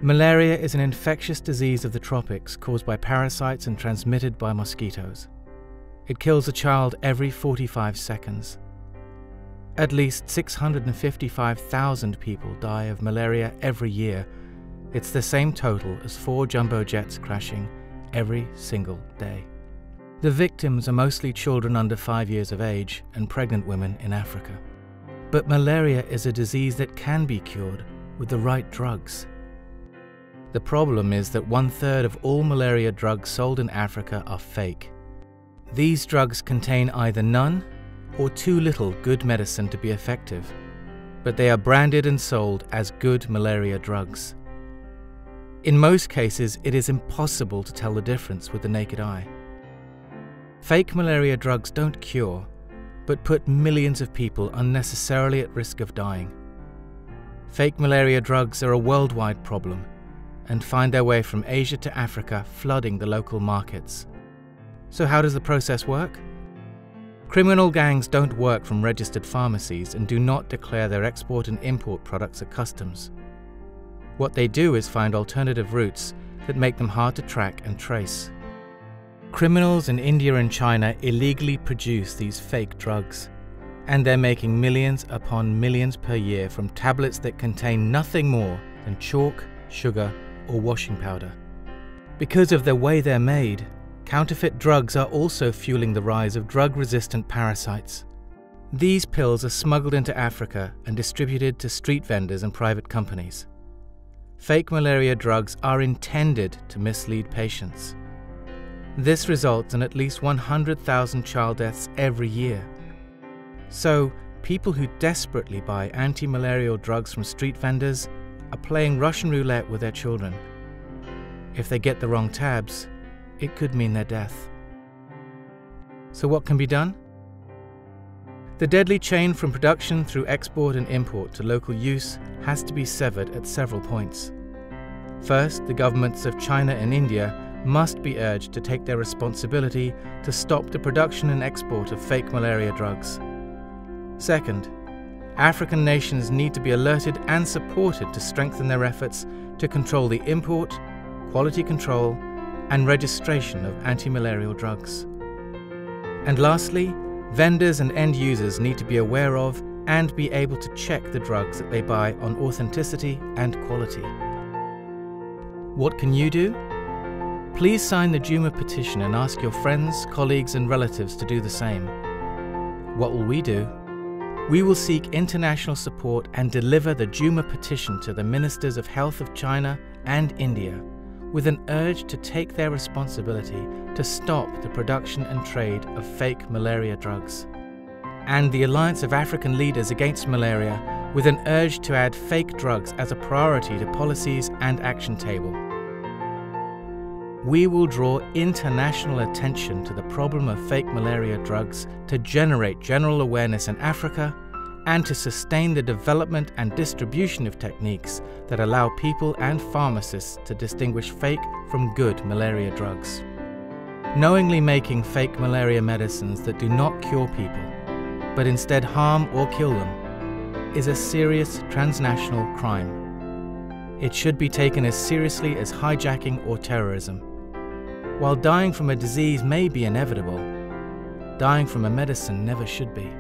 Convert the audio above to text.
Malaria is an infectious disease of the tropics caused by parasites and transmitted by mosquitoes. It kills a child every 45 seconds. At least 655,000 people die of malaria every year. It's the same total as 4 jumbo jets crashing every single day. The victims are mostly children under 5 years of age and pregnant women in Africa. But malaria is a disease that can be cured with the right drugs. The problem is that 1/3 of all malaria drugs sold in Africa are fake. These drugs contain either none or too little good medicine to be effective, but they are branded and sold as good malaria drugs. In most cases, it is impossible to tell the difference with the naked eye. Fake malaria drugs don't cure, but put millions of people unnecessarily at risk of dying. Fake malaria drugs are a worldwide problem and find their way from Asia to Africa, flooding the local markets. So how does the process work? Criminal gangs don't work from registered pharmacies and do not declare their export and import products at customs. What they do is find alternative routes that make them hard to track and trace. Criminals in India and China illegally produce these fake drugs, and they're making millions upon millions per year from tablets that contain nothing more than chalk, sugar, or washing powder. Because of the way they're made, counterfeit drugs are also fueling the rise of drug-resistant parasites. These pills are smuggled into Africa and distributed to street vendors and private companies. Fake malaria drugs are intended to mislead patients. This results in at least 100,000 child deaths every year. So, people who desperately buy anti-malarial drugs from street vendors are playing Russian roulette with their children. If they get the wrong tabs, it could mean their death. So what can be done? The deadly chain from production through export and import to local use has to be severed at several points. First, the governments of China and India must be urged to take their responsibility to stop the production and export of fake malaria drugs. Second, African nations need to be alerted and supported to strengthen their efforts to control the import, quality control, and registration of anti-malarial drugs. And lastly, vendors and end users need to be aware of and be able to check the drugs that they buy on authenticity and quality. What can you do? Please sign the Juma petition and ask your friends, colleagues, and relatives to do the same. What will we do? We will seek international support and deliver the Juma petition to the Ministers of Health of China and India, with an urge to take their responsibility to stop the production and trade of fake malaria drugs. And the Alliance of African Leaders Against Malaria, with an urge to add fake drugs as a priority to policies and action table. We will draw international attention to the problem of fake malaria drugs to generate general awareness in Africa and to sustain the development and distribution of techniques that allow people and pharmacists to distinguish fake from good malaria drugs. Knowingly making fake malaria medicines that do not cure people, but instead harm or kill them, is a serious transnational crime. It should be taken as seriously as hijacking or terrorism. While dying from a disease may be inevitable, dying from a medicine never should be.